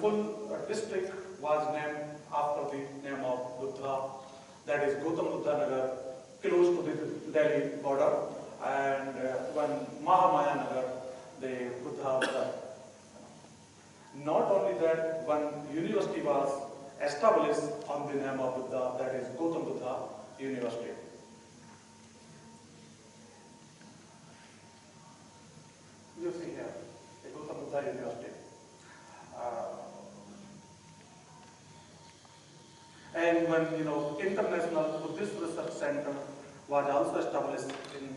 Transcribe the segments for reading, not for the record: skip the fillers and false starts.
full district was named after the name of Buddha, that is Gautam Buddha Nagar, close to the Delhi border, and one Mahamaya Nagar, the Buddha Nagar. Not only that, one university was established on the name of Buddha, that is Gautam Buddha University. You see here, the Gautam Buddha University. And one, International Buddhist Research Center was also established in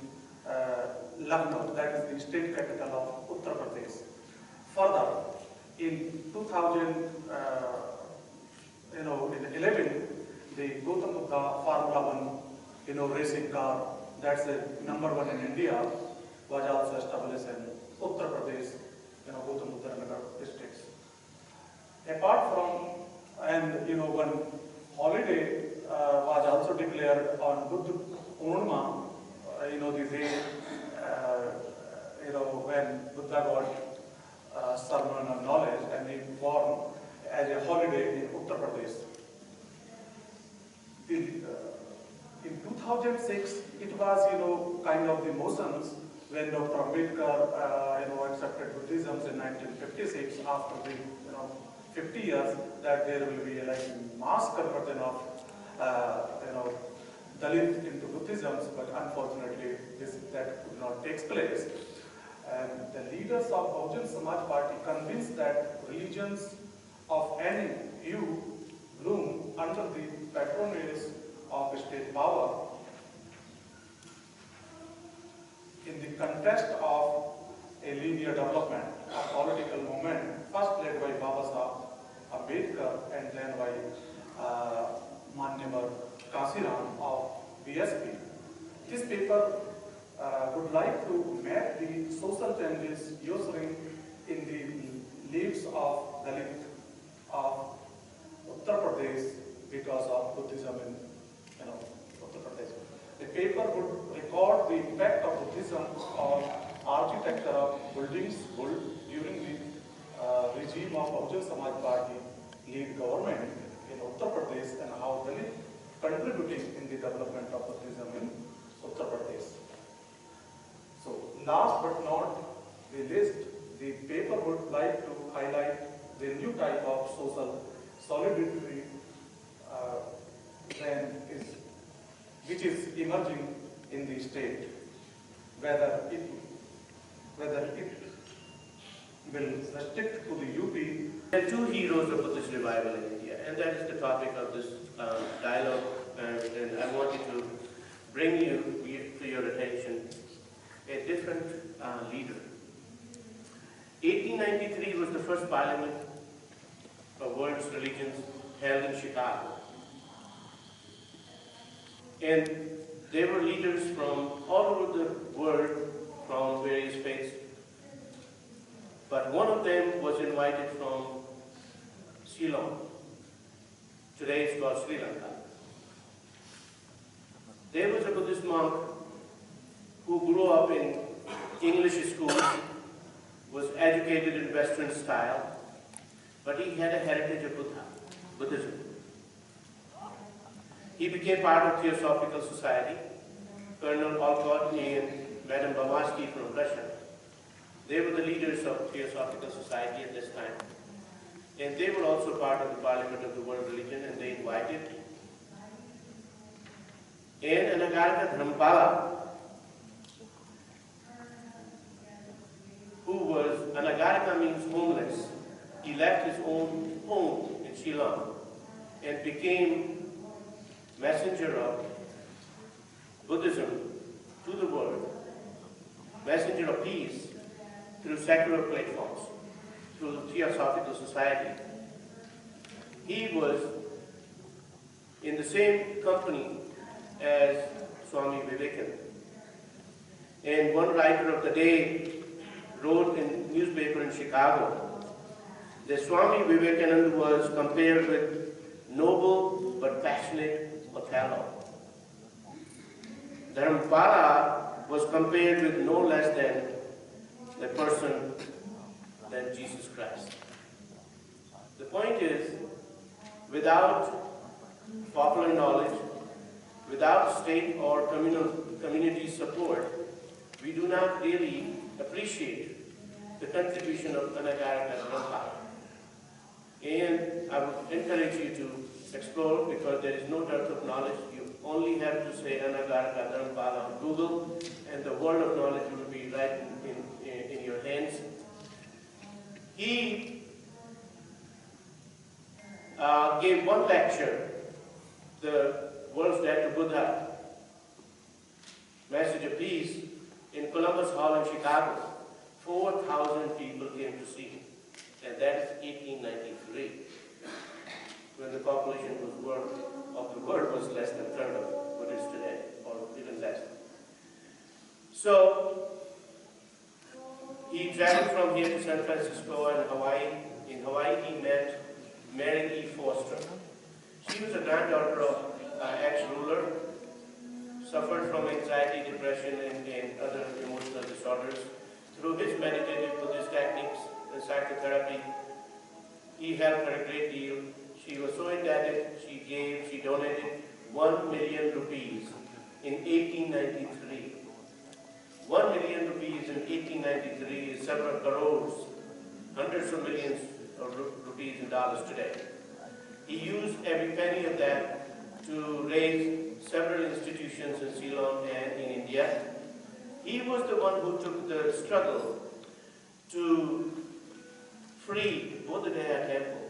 Lucknow, that is the state capital of Uttar Pradesh. Further, in 2011, the Gautam Buddha Formula One, racing car, that's the #1 in India, was also established in Uttar Pradesh, Gautam Buddha Nagar districts. Apart from, and one holiday was also declared on Buddha Purnima, the day, when Buddha got sermon of knowledge, and he born as a holiday in Uttar Pradesh. In 2006, it was, kind of the motions when Dr. Ambedkar, accepted Buddhism in 1956 after the, 50 years that there will be like mass conversion of, Dalit into Buddhism, but unfortunately that could not take place. And the leaders of Bahujan Samaj Party convinced that religions of any hue bloom under the patronage of state power in the context of a linear development, a political movement, first led by Baba Sahib Ambedkar and then by Manyavar Kasiram of BSP. This paper would like to map the social changes ushering in the lives of Dalit of Uttar Pradesh because of Buddhism in Uttar Pradesh. The paper would record the impact of Buddhism on architecture of buildings built during the regime of Bahujan Samaj Party lead government in Uttar Pradesh and how Dalit contributing in the development of Buddhism in Uttar Pradesh. So last but not the least, the paper would like to highlight the new type of social solidarity which is emerging in the state, whether it will restrict to the UP. There are two heroes of Buddhist revival in India, and that is the topic of this dialogue, and I wanted to bring to your attention a different leader. 1893 was the first Parliament of World's Religions held in Chicago. And there were leaders from all over the world, from various faiths. But one of them was invited from Ceylon. Today it's called Sri Lanka. There was a Buddhist monk who grew up in English schools, was educated in Western style, but he had a heritage of Buddhism. He became part of Theosophical Society. Colonel Alcott and Madame Blavatsky from Russia, they were the leaders of Theosophical Society at this time. And they were also part of the Parliament of the World Religion, and they invited an Anagarika Dharampala, who was, Anagarika means homeless. He left his own home in Ceylon and became messenger of Buddhism to the world, messenger of peace through secular platforms, through the Theosophical Society. He was in the same company as Swami Vivekananda. And one writer of the day wrote in newspaper in Chicago that Swami Vivekananda was compared with noble but passionate Othello. Dharampala was compared with no less than a person than Jesus Christ. The point is, without popular knowledge, without state or community support, we do not really appreciate the contribution of Anagarika Dhamma. And I would encourage you to explore, because there is no dearth of knowledge. You only have to say Anagarika Dhamma on Google, and the world of knowledge will be right in your hands. He gave one lecture, the world's debt to Buddha, Message of Peace, in Columbus Hall in Chicago. 4,000 people came to see him, and that is 1893, when the population of the world was less than a third of what it is today, or even less. So he traveled from here to San Francisco and Hawaii. In Hawaii, he met Mary E. Foster. She was a granddaughter of an ex-ruler, suffered from anxiety, depression, and other emotional disorders. Through his meditative Buddhist techniques and psychotherapy, he helped her a great deal. She was so indebted, she donated 1 million rupees in 1893. 1 million rupees in 1893 is several crores, hundreds of millions of rupees in dollars today. He used every penny of that to raise several institutions in Ceylon and in India. He was the one who took the struggle to free Bodh Gaya temple.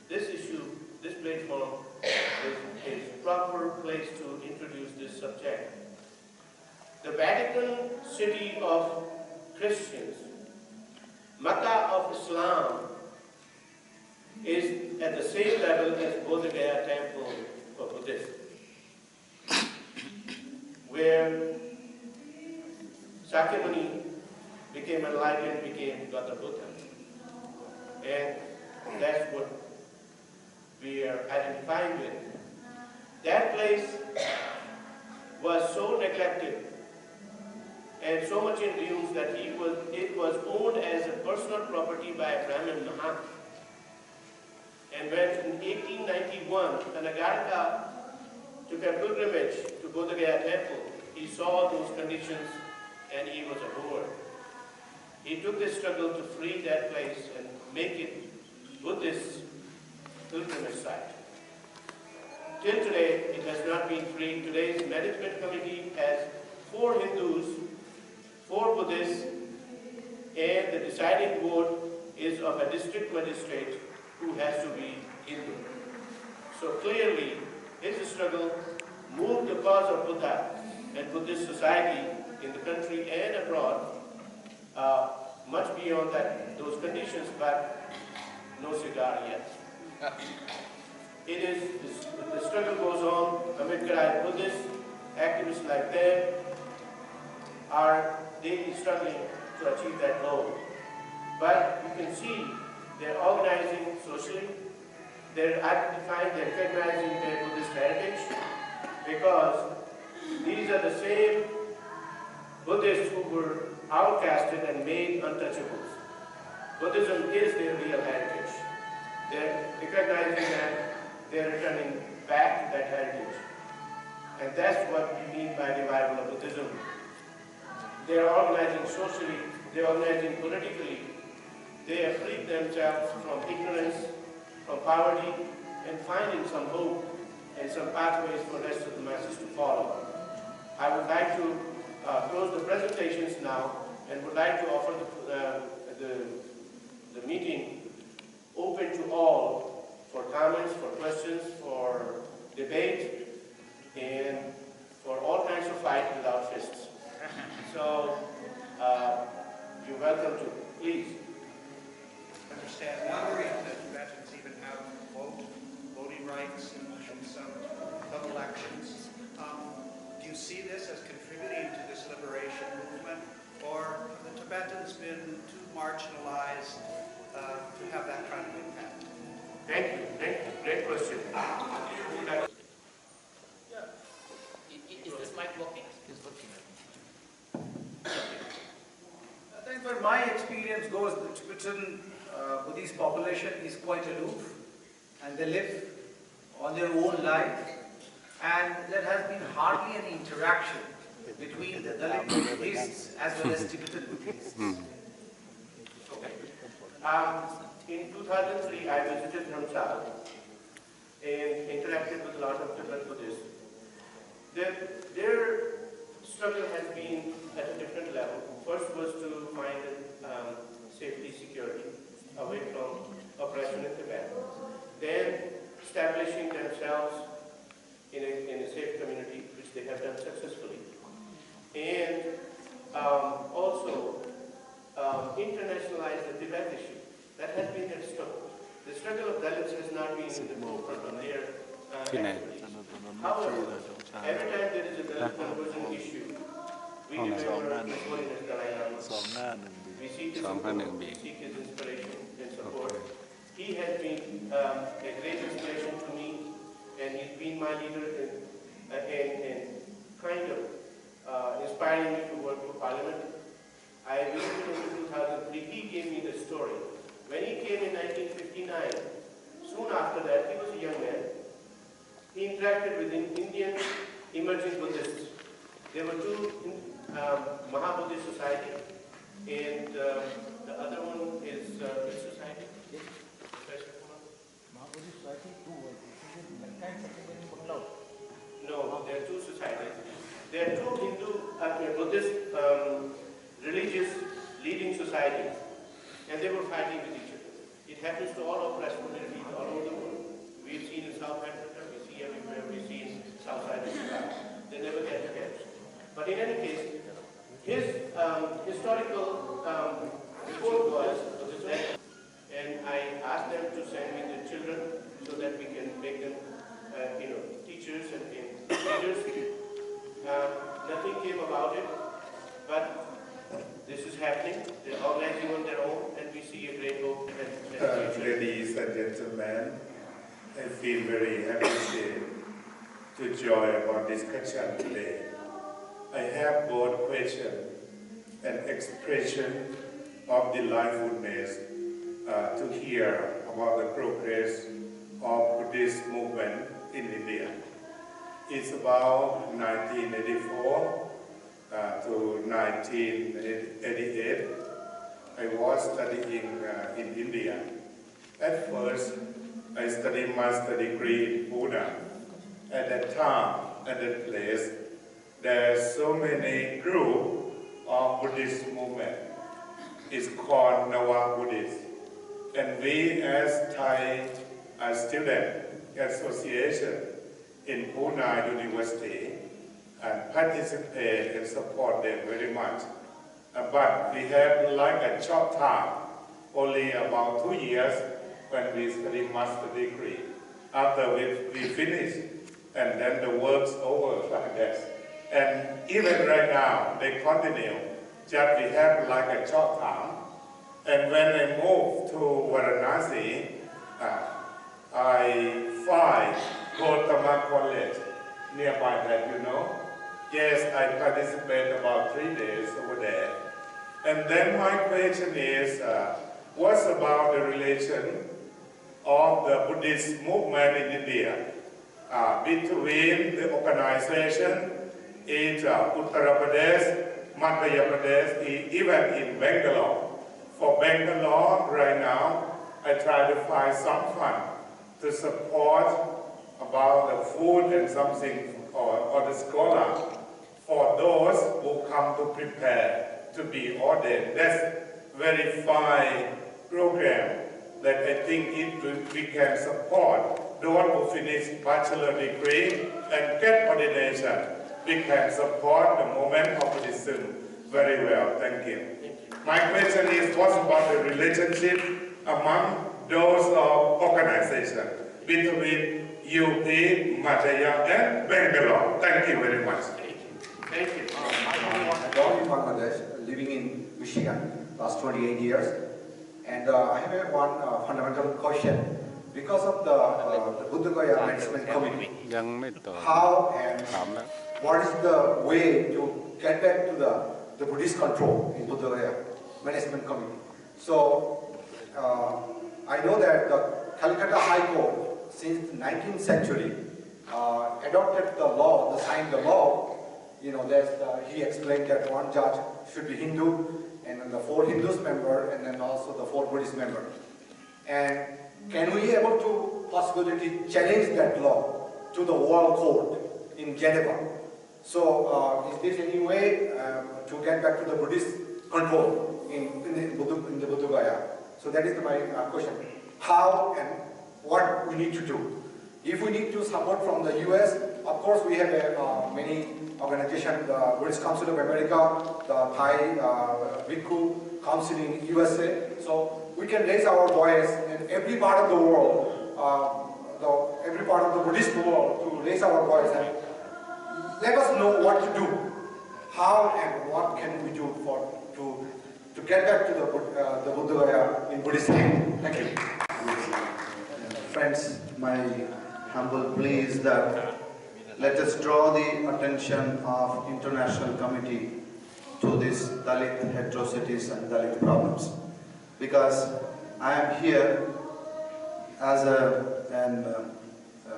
This issue, this platform is a proper place to introduce this subject. The Vatican City of Christians, Mecca of Islam, is at the same level as Bodh Gaya temple for Buddhism, where Sakyamuni became enlightened, became Gautam Buddha. And that's what we are identifying with. That place was so neglected and so much in ruins that it was owned as a personal property by a Brahmin Mahan. And when in 1891, Anagarika took a pilgrimage to Bodh Gaya temple, he saw those conditions and he was abhorred. He took this struggle to free that place and make it Buddhist pilgrimage site. Till today, it has not been freed. Today's management committee has 4 Hindus, 4 Buddhists, and the deciding vote is of a district magistrate who has to be Hindu. So clearly, his struggle moved the cause of Buddha and Buddhist society in the country and abroad much beyond those conditions, but no cigar yet. The struggle goes on. Ambedkarite Buddhists, activists like them, are daily struggling to achieve that goal. But you can see they're organizing socially, they're identifying, they're recognizing their Buddhist heritage, because these are the same Buddhists who were outcasted and made untouchables. Buddhism is their real heritage. They're recognizing that they're returning back to that heritage. And that's what we mean by revival of Buddhism. They're organizing socially, they're organizing politically. They have freed themselves from ignorance, from poverty, and finding some hope and some pathways for the rest of the masses to follow. I would like to close the presentations now and would like to offer the meeting open to all for comments, for questions, for debate, and for all kinds of fight without fists. So you're welcome to, please. Understand that Tibetans even have voting rights in some elections. Do you see this as contributing to this liberation movement, or have the Tibetans been too marginalized to have that kind of impact? Thank you. Great question. Is this mic working? It's working. I think where my experience goes, the Tibetan Buddhist population is quite aloof and they live on their own life, and there has been hardly any interaction between the Dalit Buddhists as well as Tibetan Buddhists. Okay. In 2003, I visited Dharamsala and interacted with a lot of different Buddhists. Their struggle has been at a different level. First was to find safety, security, away from oppression in Tibet. Then establishing themselves in a safe community, which they have done successfully. And also internationalize the Tibet issue. That has been their struggle. The struggle of Dalits has not been in the forefront of their activities. However, every time there is a Dalit conversion issue, we remember His Holiness Dalai Lama. We seek his support, we seek his inspiration and support. He has been a great inspiration to me, and he's been my leader and kind of inspiring me to work for Parliament. I visited him in 2003. He gave me the story. When he came in 1959, soon after that, he was a young man. He interacted with an Indian emerging Buddhists. There were two Maha-Buddhist society, and the other one is which society? Maha-Buddhist society, No, there are two societies. There are two Hindu, Buddhist religious leading societies, and they were fighting with each other. It happens to all oppressed communities all over the world. We've seen in South Africa, we see everywhere, we see in Southside Israel. They never get together. But in any case, his historical report was that, and I asked them to send me the children so that we can make them, teachers and leaders. Nothing came about it, but this is happening. They're organizing on their own, and we see a great hope. Ladies and gentlemen, I feel very happy to join our discussion today. I have both question and expression of delightfulness to hear about the progress of Buddhist movement in India. It's about 1984 to 1988. I was studying in India. At first, I studied master degree in Pune. At that time, at that place, there are so many groups of Buddhist movement. It's called Nawa Buddhist. And we as Thai student association in Pune University and participate and support them very much. But we have like a short time, only about 2 years when we study master degree. After we finish, and then the work's over like that. And even right now, they continue. Just we have like a short time. And when I moved to Varanasi, I find Gautama College nearby that, Yes, I participate about 3 days over there. And then my question is, what's about the relation of the Buddhist movement in India between the organization in Uttar Pradesh, Madhya Pradesh, even in Bangalore. For Bangalore, right now, I try to find some fund to support about the food and something or the scholar for those who come to prepare to be ordained. That's very fine program that I think we can support those who finish bachelor degree and get ordination. We can support the movement of Buddhism very well. Thank you. My question is, what about the relationship among those organizations between UP, Madhya, and Bangalore? Thank you very much. Thank you. I'm born in Bangladesh, living in Michigan, last 28 years. And I have one fundamental question. Because of the Buddha-Gaya Management Committee, how and what is the way to get back to the Buddhist control in Buddha-Gaya Management Committee? So, I know that the Calcutta High Court, since the 19th century, adopted the law, signed the law. You know, he explained that one judge should be Hindu, and then the 4 Hindus member, and then also the 4 Buddhist members. And can we able to possibility challenge that law to the World Court in Geneva? So is there any way to get back to the Buddhist control in the Buddha Gaya? So that is my question. How and what we need to do? If we need to support from the U.S., of course we have many organizations, the Buddhist Council of America, the Thai Bhikkhu Council in U.S.A. So we can raise our voice in every part of the world, every part of the Buddhist world, to raise our voice and let us know what to do. How and what can we do to get back to the Buddha Gaya in Buddhist name? Thank you. Friends, my humble plea is that let us draw the attention of international community to these Dalit atrocities and Dalit problems. Because I am here as a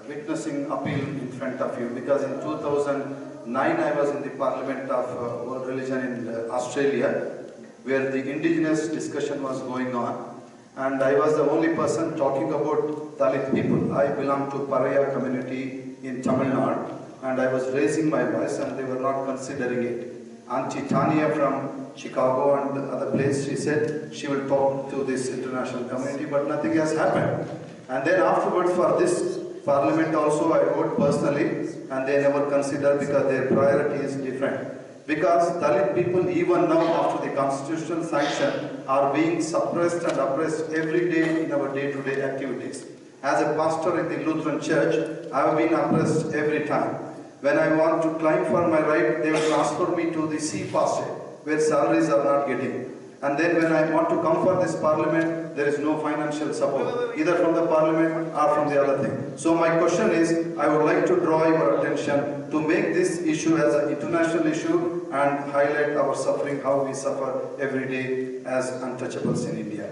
witnessing appeal in front of you, because in 2009 I was in the Parliament of World Religion in Australia, where the indigenous discussion was going on, and I was the only person talking about Dalit people. I belong to Paraya community in Tamil Nadu, and I was raising my voice and they were not considering it. Auntie Tania from Chicago and other place, she said she will talk to this international community, but nothing has happened. And then afterwards for this Parliament also I wrote personally, and they never consider because their priority is different. Because Dalit people even now after the constitutional sanction are being suppressed and oppressed every day in our day-to-day activities. As a pastor in the Lutheran Church, I have been oppressed every time. When I want to climb for my right, they will transfer me to the C pasture, where salaries are not getting. And then when I want to come for this Parliament, there is no financial support, either from the Parliament or from the other thing. So my question is, I would like to draw your attention to make this issue as an international issue and highlight our suffering, how we suffer every day as untouchables in India.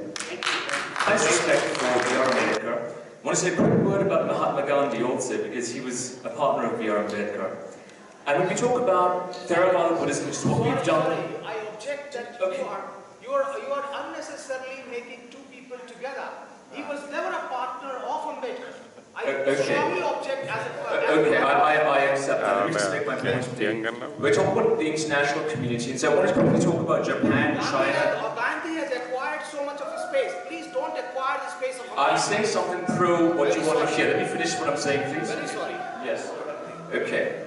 Nice respect for B.R. Ambedkar. I want to say a quick word about Mahatma Gandhi also, because he was a partner of B.R. Ambedkar. And when we talk about Theravada Buddhism, which is what we've done... I object that you are unnecessarily making two people together. He was never a partner of Ambedkar. I strongly object as a Okay, I accept that. Let me just make my point. We're talking about the international community, and so I want to quickly talk about Japan, China... Gandhi has acquired so much of a space. Please don't acquire the space of I'm saying something pro what you want to hear. Let me finish what I'm saying, please. Very sorry. Yes. Okay.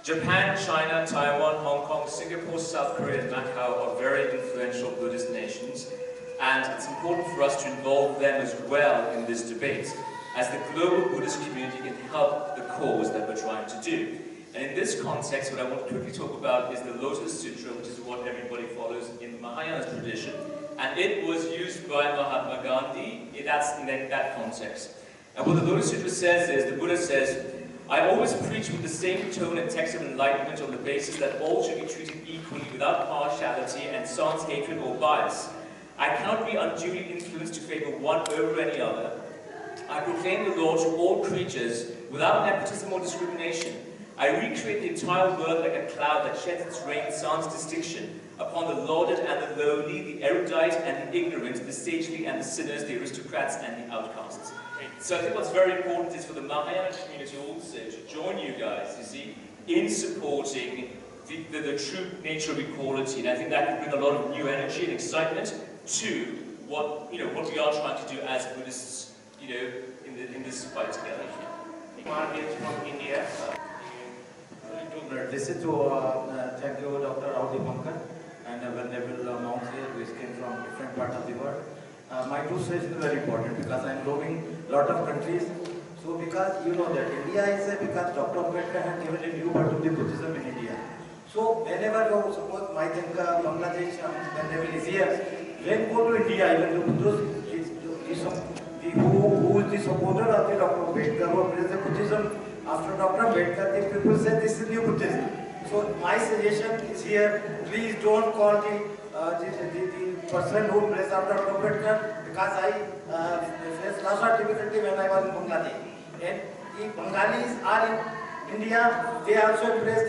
Japan, China, Taiwan, Hong Kong, Singapore, South Korea, and Macau are very influential Buddhist nations, and it's important for us to involve them as well in this debate, as the global Buddhist community can help the cause that we're trying to do. And in this context, what I want to quickly talk about is the Lotus Sutra, which is what everybody follows in the Mahayana tradition, and it was used by Mahatma Gandhi in that context. And what the Lotus Sutra says is, the Buddha says, I always preach with the same tone and text of enlightenment on the basis that all should be treated equally without partiality and sans hatred or bias. I cannot be unduly influenced to favor one over any other. I proclaim the law to all creatures without nepotism or discrimination. I recreate the entire world like a cloud that sheds its rain sans distinction upon the lauded and the lowly, the erudite and the ignorant, the sagely and the sinners, the aristocrats and the outcasts. So I think what's very important is for the Mahayana community also to join you guys, you see, in supporting the true nature of equality. And I think that can bring a lot of new energy and excitement to what we are trying to do as Buddhists, in this fight together. Margins from India. This is to thank you, Dr. Audi Pankar, and Venerable monks here who came from different parts of the world. My two sessions are very important because I am roaming a lot of countries. So because you know that India is because Dr. Ambedkar had given a new birth to the Buddhism in India. So whenever you suppose I think Bangladesh Venerable is here, when go to India, even the Buddhists, who is the supporter of the Dr. Ambedkar, who praise the Buddhism. After Dr. Ambedkar, the people say this is new Buddhism. So my suggestion is here, please don't call the person who plays after Ambedkar, because I faced lots of difficulty when I was in Bangladesh. And the Bengalis are in India, they also embrace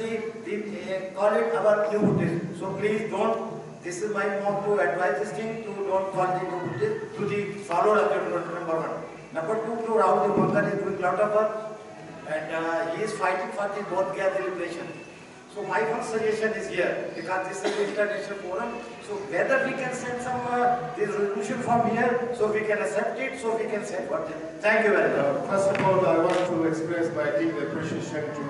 call it our new Buddhism. So please don't, this is my motto to advise this thing, to don't call the new Buddhism to the follower of the number one. Number two, to Rahul Devankar is doing a lot of work, and he is fighting for the both gap liberation. So my first suggestion is here, because this is an international forum, so whether we can send some this resolution from here, so we can accept it, so we can send what. Thank you very much. First of all, I want to express my deep appreciation to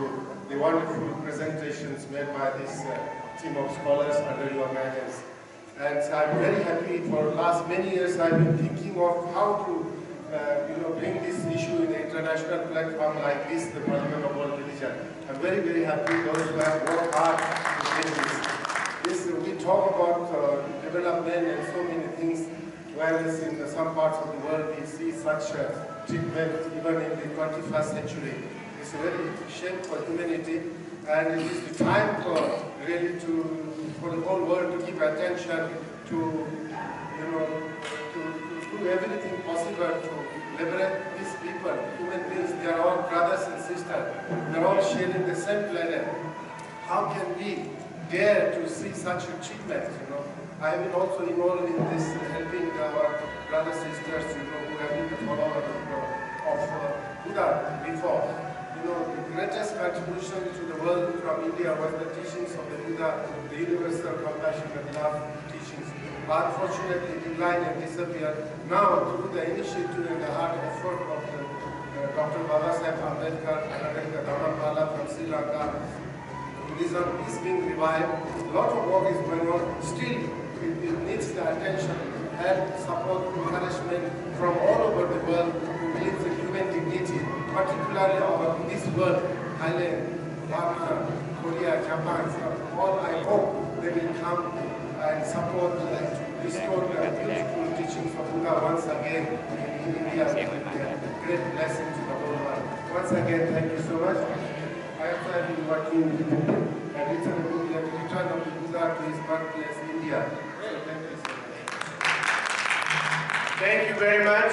the wonderful presentations made by this team of scholars under your guidance. And I'm very happy. For the last many years, I've been thinking of how to bring this issue in an international platform like this, the Parliament of World Religion. I'm very, very happy those who have worked hard to bring this. We talk about development and so many things, whereas in some parts of the world we see such treatment even in the 21st century. It's a very shame for humanity, and it is the time for really for the whole world to give attention to do everything possible to liberate these people, human beings. They are all brothers and sisters. They are all sharing the same planet. How can we dare to see such achievements? I have been also involved in this, helping our brothers and sisters, who have been the followers of Buddha before. The greatest contribution to the world from India was the teachings of the Buddha, the universal compassion and love teachings. But unfortunately declined and disappeared. Now, through the initiative and the hard effort of Dr. Babasaheb Ambedkar and the Dhammapada from Sri Lanka, Buddhism is being revived. A lot of work is going on. Still, it needs the attention, help, support, encouragement from all over the world who believe in human dignity, particularly this world, Thailand, Burma, Korea, Japan. All I hope they will come and support and restore the beautiful teachings of Buddha once again in India. A great blessing to the whole world. Once again, thank you so much. I have been working and written a book, The Return of the Buddha to his birthplace, India. So thank you so much. Thank you very much.